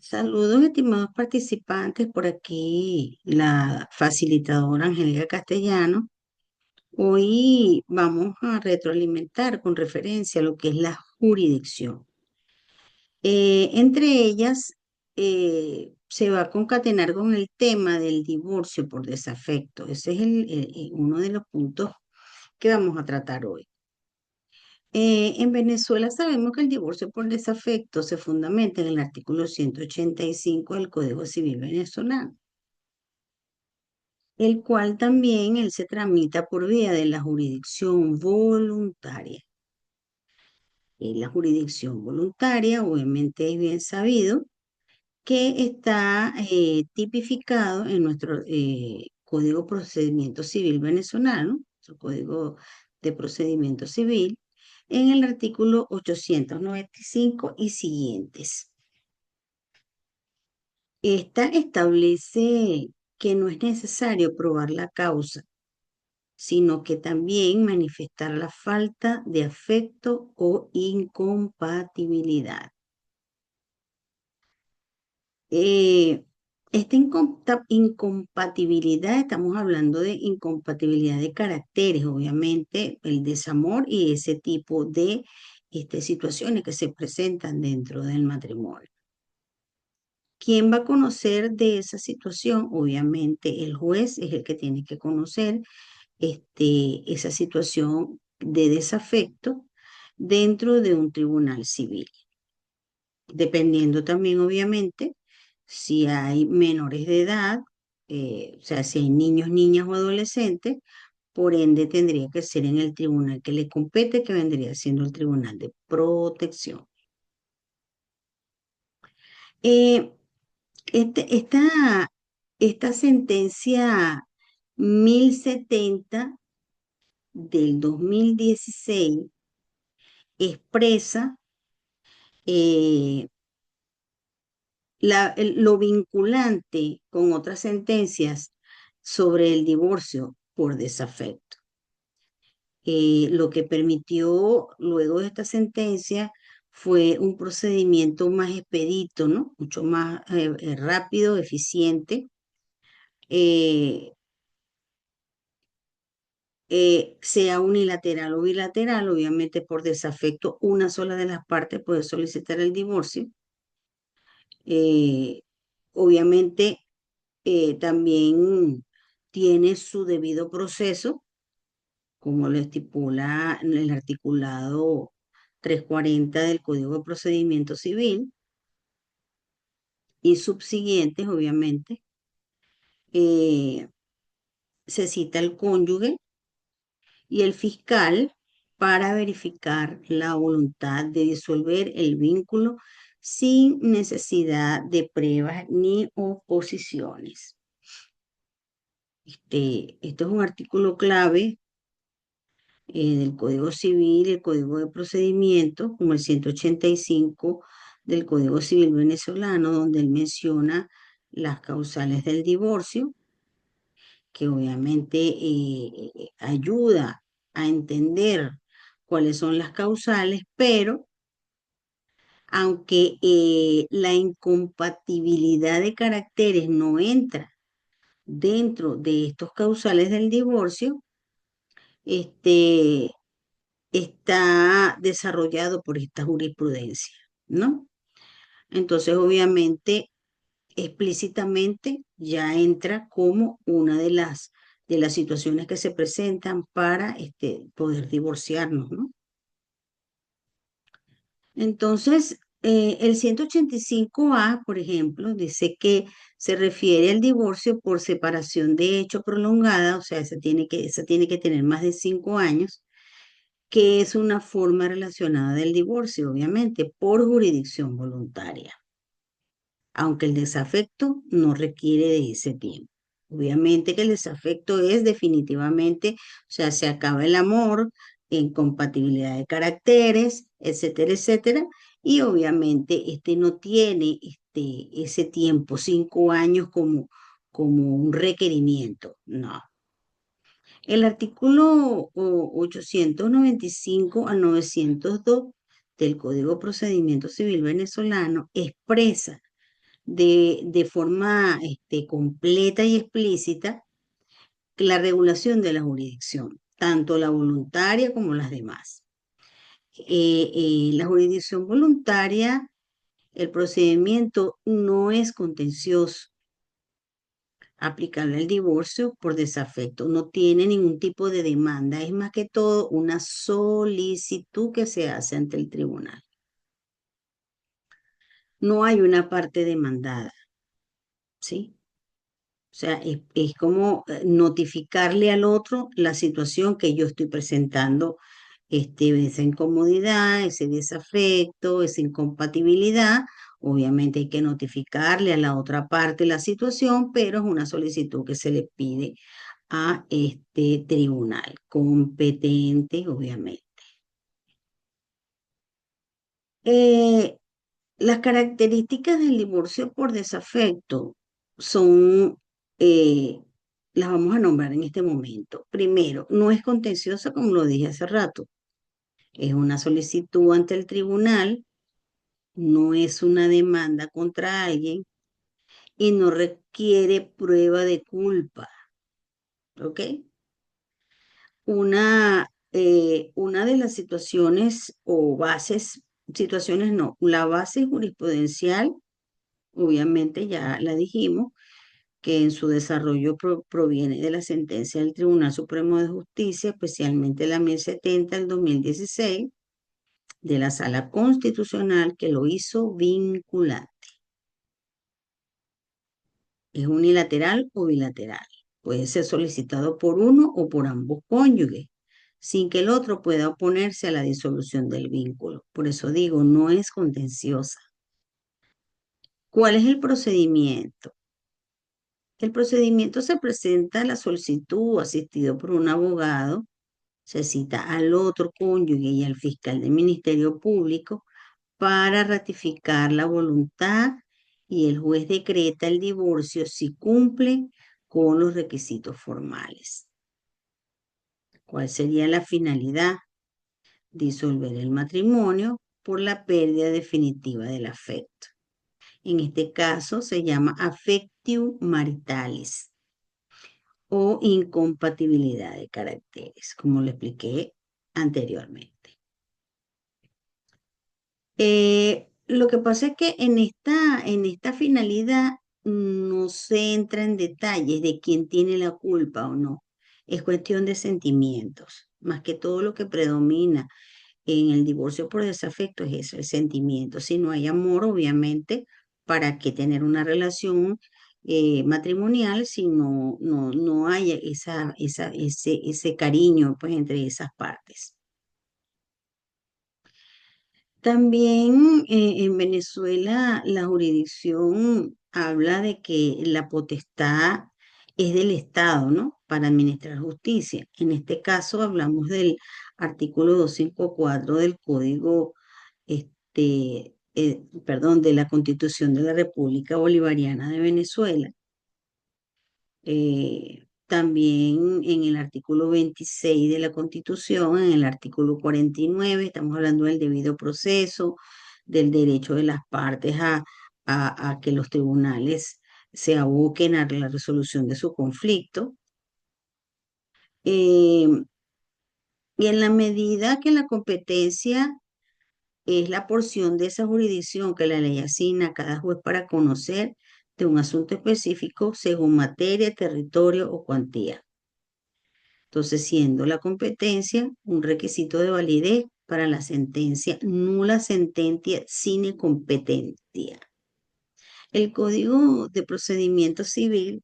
Saludos, estimados participantes, por aquí la facilitadora Angélica Castellano. Hoy vamos a retroalimentar con referencia a lo que es la jurisdicción. Entre ellas, se va a concatenar con el tema del divorcio por desafecto. Ese es uno de los puntos que vamos a tratar hoy. En Venezuela sabemos que el divorcio por desafecto se fundamenta en el artículo 185 del Código Civil venezolano, el cual también él se tramita por vía de la jurisdicción voluntaria. La jurisdicción voluntaria, obviamente es bien sabido, que está tipificado en nuestro Código Procedimiento Civil venezolano, nuestro Código de Procedimiento Civil, en el artículo 895 y siguientes. Esta establece que no es necesario probar la causa, sino que también manifestar la falta de afecto o incompatibilidad. Eh, esta incompatibilidad, estamos hablando de incompatibilidad de caracteres, obviamente, el desamor y ese tipo de situaciones que se presentan dentro del matrimonio. ¿Quién va a conocer de esa situación? Obviamente el juez es el que tiene que conocer esa situación de desafecto dentro de un tribunal civil, dependiendo también, obviamente, si hay menores de edad, o sea, si hay niños, niñas o adolescentes, por ende tendría que ser en el tribunal que le compete, que vendría siendo el Tribunal de Protección. Eh, este- esta, esta sentencia 1070 del 2016 expresa eh, lo vinculante con otras sentencias sobre el divorcio por desafecto. Lo que permitió luego de esta sentencia fue un procedimiento más expedito, ¿no? Mucho más rápido, eficiente, eh, sea unilateral o bilateral. Obviamente por desafecto una sola de las partes puede solicitar el divorcio. Eh, obviamente también tiene su debido proceso, como lo estipula en el articulado 340 del Código de Procedimiento Civil y subsiguientes, obviamente. eh, Se cita el cónyuge y el fiscal para verificar la voluntad de disolver el vínculo sin necesidad de pruebas ni oposiciones. Este es un artículo clave del Código Civil, el Código de Procedimiento, como el 185 del Código Civil venezolano, donde él menciona las causales del divorcio, que obviamente ayuda a entender cuáles son las causales, pero aunque la incompatibilidad de caracteres no entra dentro de estos causales del divorcio, este, está desarrollado por esta jurisprudencia, ¿no? Entonces, obviamente, explícitamente ya entra como una de las situaciones que se presentan para poder divorciarnos, ¿no? Entonces, el 185A, por ejemplo, dice que se refiere al divorcio por separación de hecho prolongada, o sea, esa tiene que tener más de 5 años, que es una forma relacionada del divorcio, obviamente, por jurisdicción voluntaria, aunque el desafecto no requiere de ese tiempo. Obviamente que el desafecto es definitivamente, o sea, se acaba el amor, incompatibilidad de caracteres, etcétera, etcétera, y obviamente no tiene ese tiempo, 5 años como un requerimiento, no. El artículo 895 al 902 del Código de Procedimiento Civil venezolano expresa de forma completa y explícita la regulación de la jurisdicción, tanto la voluntaria como las demás. La jurisdicción voluntaria, el procedimiento no es contencioso, aplicable al divorcio por desafecto, no tiene ningún tipo de demanda, es más que todo una solicitud que se hace ante el tribunal. No hay una parte demandada, ¿sí? O sea, es como notificarle al otro la situación que yo estoy presentando, esa incomodidad, ese desafecto, esa incompatibilidad. Obviamente hay que notificarle a la otra parte la situación, pero es una solicitud que se le pide a este tribunal competente, obviamente. Eh, las características del divorcio por desafecto son, eh, las vamos a nombrar en este momento. Primero, no es contenciosa como lo dije hace rato. Es una solicitud ante el tribunal, no es una demanda contra alguien y no requiere prueba de culpa. ¿Ok? Una de las situaciones o bases, situaciones no, la base jurisprudencial, obviamente ya la dijimos, que en su desarrollo proviene de la sentencia del Tribunal Supremo de Justicia, especialmente la 1070 del 2016, de la Sala Constitucional, que lo hizo vinculante. Es unilateral o bilateral. Puede ser solicitado por uno o por ambos cónyuges, sin que el otro pueda oponerse a la disolución del vínculo. Por eso digo, no es contenciosa. ¿Cuál es el procedimiento? El procedimiento se presenta la solicitud asistido por un abogado, se cita al otro cónyuge y al fiscal del Ministerio Público para ratificar la voluntad y el juez decreta el divorcio si cumple con los requisitos formales. ¿Cuál sería la finalidad? Disolver el matrimonio por la pérdida definitiva del afecto. En este caso se llama affectio maritalis o incompatibilidad de caracteres, como lo expliqué anteriormente. Lo que pasa es que en esta finalidad no se entra en detalles de quién tiene la culpa o no. Es cuestión de sentimientos. Más que todo lo que predomina en el divorcio por desafecto es eso, el sentimiento. Si no hay amor, obviamente, ¿para qué tener una relación matrimonial si no hay ese cariño pues, entre esas partes? También en Venezuela la jurisdicción habla de que la potestad es del Estado, ¿no? Para administrar justicia. En este caso hablamos del artículo 254 del Código, perdón, de la Constitución de la República Bolivariana de Venezuela. También en el artículo 26 de la Constitución, en el artículo 49, estamos hablando del debido proceso, del derecho de las partes a que los tribunales se aboquen a la resolución de su conflicto. Eh, y en la medida que la competencia es la porción de esa jurisdicción que la ley asigna a cada juez para conocer de un asunto específico según materia, territorio o cuantía. Entonces, siendo la competencia un requisito de validez para la sentencia, nula sentencia sine competencia. El Código de Procedimiento Civil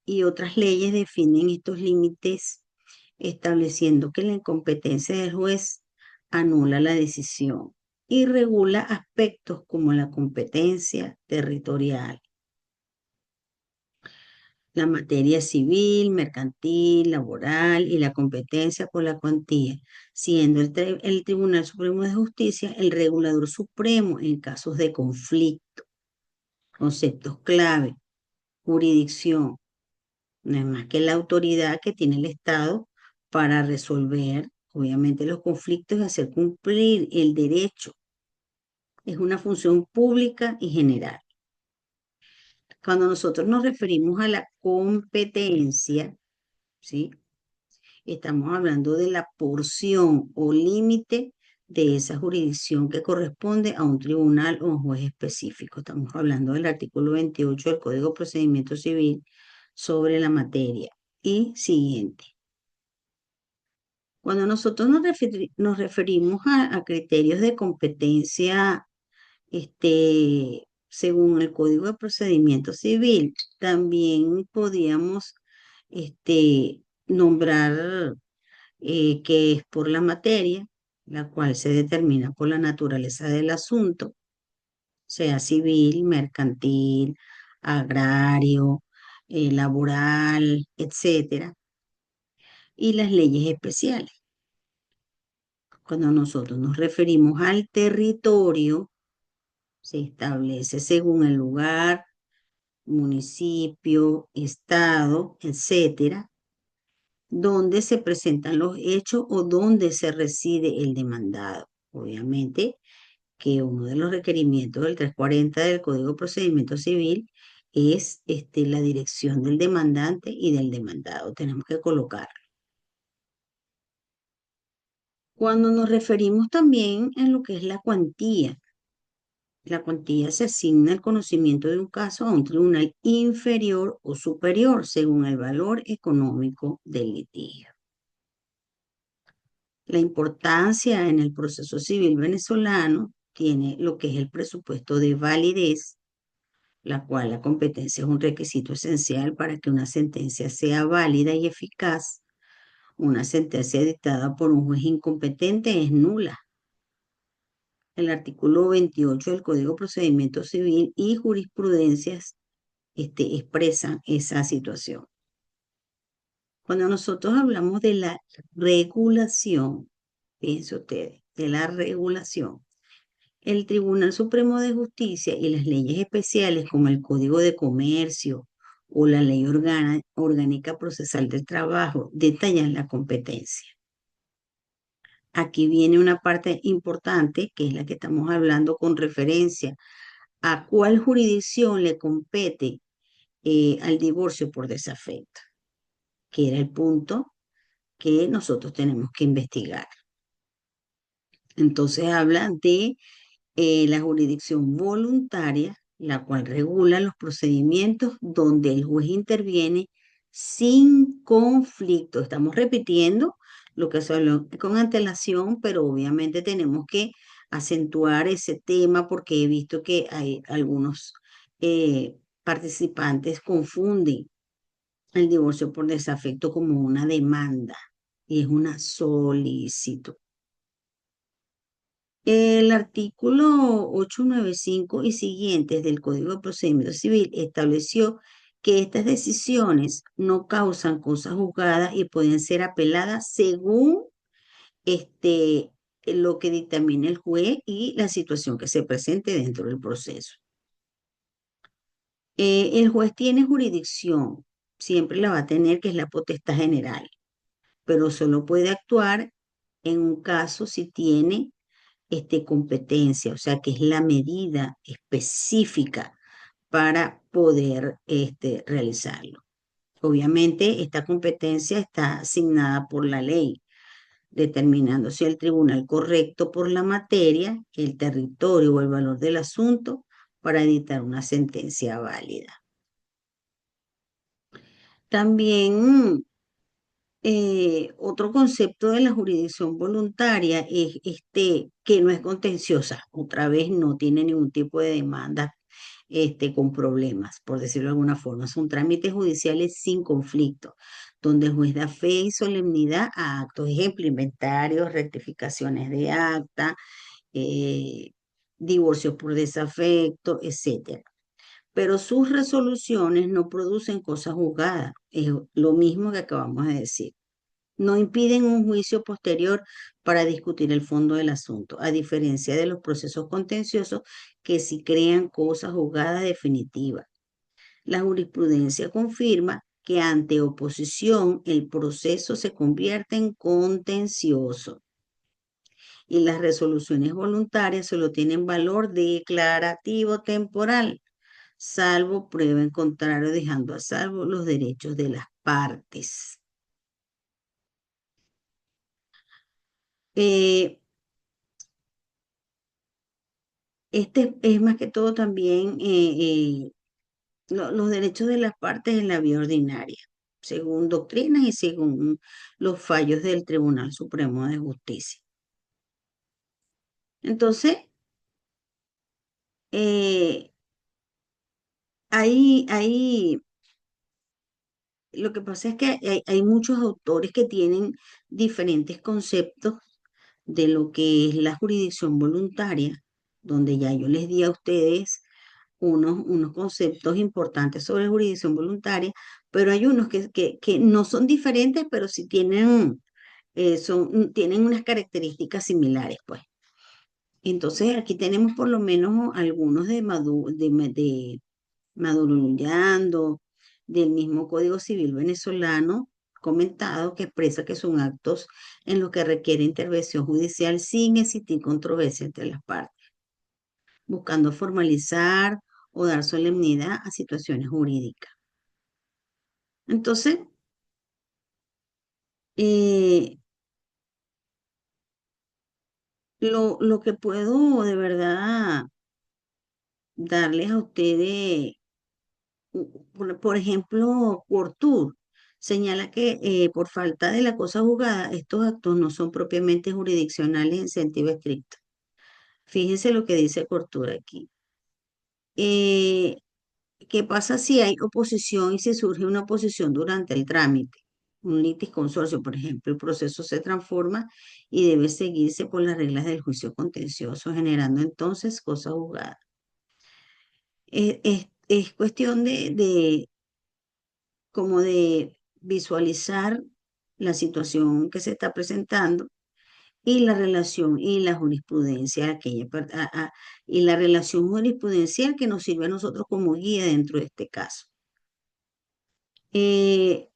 y otras leyes definen estos límites, estableciendo que la incompetencia del juez anula la decisión y regula aspectos como la competencia territorial, la materia civil, mercantil, laboral y la competencia por la cuantía, siendo el Tribunal Supremo de Justicia el regulador supremo en casos de conflicto. Conceptos clave: jurisdicción, no es más que la autoridad que tiene el Estado para resolver, obviamente, los conflictos y hacer cumplir el derecho. Es una función pública y general. Cuando nosotros nos referimos a la competencia, ¿sí? Estamos hablando de la porción o límite de esa jurisdicción que corresponde a un tribunal o un juez específico. Estamos hablando del artículo 28 del Código de Procedimiento Civil sobre la materia. Y siguiente. Cuando nosotros nos referimos a criterios de competencia, según el Código de Procedimiento Civil, también podíamos nombrar que es por la materia, la cual se determina por la naturaleza del asunto, sea civil, mercantil, agrario, laboral, etcétera, y las leyes especiales. Cuando nosotros nos referimos al territorio, se establece según el lugar, municipio, estado, etcétera, donde se presentan los hechos o donde se reside el demandado. Obviamente que uno de los requerimientos del 340 del Código de Procedimiento Civil es la dirección del demandante y del demandado. Tenemos que colocar. Cuando nos referimos también en lo que es la cuantía se asigna el conocimiento de un caso a un tribunal inferior o superior según el valor económico del litigio. La importancia en el proceso civil venezolano tiene lo que es el presupuesto de validez, la cual la competencia es un requisito esencial para que una sentencia sea válida y eficaz. Una sentencia dictada por un juez incompetente es nula. El artículo 28 del Código de Procedimiento Civil y jurisprudencias expresan esa situación. Cuando nosotros hablamos de la regulación, fíjense ustedes, de la regulación, el Tribunal Supremo de Justicia y las leyes especiales como el Código de Comercio o la Ley Orgánica Procesal del Trabajo detallan la competencia. Aquí viene una parte importante, que es la que estamos hablando con referencia a cuál jurisdicción le compete al divorcio por desafecto, que era el punto que nosotros tenemos que investigar. Entonces habla de la jurisdicción voluntaria, la cual regula los procedimientos donde el juez interviene sin conflicto. Estamos repitiendo lo que se habló con antelación, pero obviamente tenemos que acentuar ese tema porque he visto que hay algunos participantes confunden el divorcio por desafecto como una demanda y es una solicitud. El artículo 895 y siguientes del Código de Procedimiento Civil estableció que estas decisiones no causan cosas juzgadas y pueden ser apeladas según este, lo que dictamine el juez y la situación que se presente dentro del proceso. El juez tiene jurisdicción, siempre la va a tener, que es la potestad general, pero solo puede actuar en un caso si tiene competencia, o sea, que es la medida específica para poder realizarlo. Obviamente, esta competencia está asignada por la ley, determinando si el tribunal correcto por la materia, el territorio o el valor del asunto para dictar una sentencia válida. También otro concepto de la jurisdicción voluntaria es que no es contenciosa, otra vez no tiene ningún tipo de demanda con problemas, por decirlo de alguna forma. Son trámites judiciales sin conflicto, donde el juez da fe y solemnidad a actos, ejemplo, inventarios, rectificaciones de acta, eh, divorcios por desafecto, etcétera. Pero sus resoluciones no producen cosas juzgadas, es lo mismo que acabamos de decir. No impiden un juicio posterior para discutir el fondo del asunto, a diferencia de los procesos contenciosos que sí crean cosas juzgadas definitivas. La jurisprudencia confirma que ante oposición el proceso se convierte en contencioso y las resoluciones voluntarias solo tienen valor declarativo temporal. salvo prueba en contrario, dejando a salvo los derechos de las partes. Eh, este es más que todo también los derechos de las partes en la vía ordinaria, según doctrinas y según los fallos del Tribunal Supremo de Justicia. Entonces, eh, ahí lo que pasa es que hay muchos autores que tienen diferentes conceptos de lo que es la jurisdicción voluntaria, donde ya yo les di a ustedes unos conceptos importantes sobre jurisdicción voluntaria, pero hay unos que no son diferentes, pero sí tienen, tienen unas características similares, pues. Entonces, aquí tenemos por lo menos algunos de Maduro Lullando, del mismo Código Civil venezolano comentado, que expresa que son actos en los que requiere intervención judicial sin existir controversia entre las partes, buscando formalizar o dar solemnidad a situaciones jurídicas. Entonces, eh, lo que puedo de verdad darles a ustedes, por ejemplo, Cortur señala que por falta de la cosa juzgada, estos actos no son propiamente jurisdiccionales en sentido estricto. Fíjense lo que dice Cortur aquí. Eh, ¿Qué pasa si hay oposición y si surge una oposición durante el trámite? Un litisconsorcio, por ejemplo, el proceso se transforma y debe seguirse por las reglas del juicio contencioso, generando entonces cosa juzgada. Es cuestión como de visualizar la situación que se está presentando y la relación y la jurisprudencia, y la relación jurisprudencial que nos sirve a nosotros como guía dentro de este caso.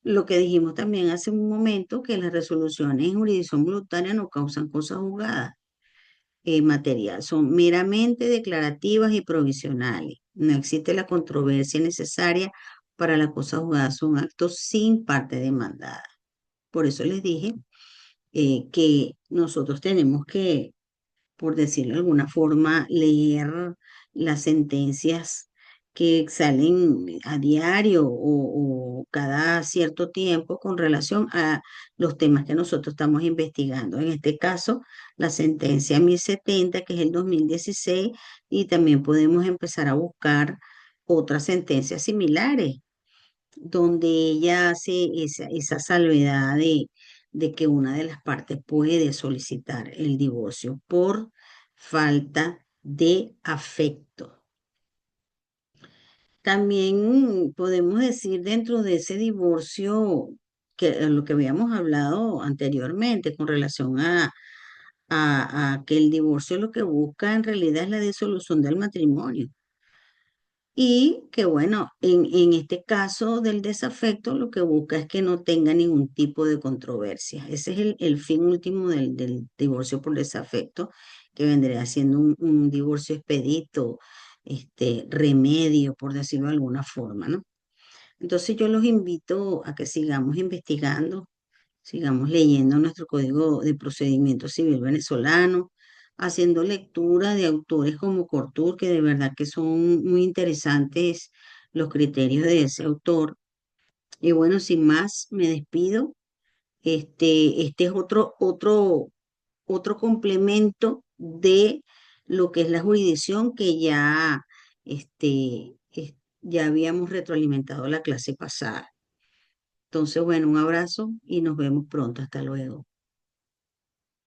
Lo que dijimos también hace un momento, que las resoluciones en jurisdicción voluntaria no causan cosa juzgada material, son meramente declarativas y provisionales. No existe la controversia necesaria para la cosa juzgada, son actos sin parte demandada. Por eso les dije que nosotros tenemos que, por decirlo de alguna forma, leer las sentencias que salen a diario o cada cierto tiempo con relación a los temas que nosotros estamos investigando. En este caso, la sentencia 1070, que es el 2016, y también podemos empezar a buscar otras sentencias similares donde ella hace esa salvedad de que una de las partes puede solicitar el divorcio por falta de afecto. También podemos decir dentro de ese divorcio, que lo que habíamos hablado anteriormente con relación a que el divorcio lo que busca en realidad es la disolución del matrimonio. Y que bueno, en este caso del desafecto, lo que busca es que no tenga ningún tipo de controversia. Ese es el fin último del divorcio por desafecto, que vendría siendo un divorcio expedito, remedio, por decirlo de alguna forma, ¿no? Entonces yo los invito a que sigamos investigando, sigamos leyendo nuestro Código de Procedimiento Civil venezolano, haciendo lectura de autores como Cortur, que de verdad que son muy interesantes los criterios de ese autor. Y bueno, sin más, me despido. Este es otro complemento de lo que es la jurisdicción que ya habíamos retroalimentado la clase pasada. Entonces, bueno, un abrazo y nos vemos pronto. Hasta luego.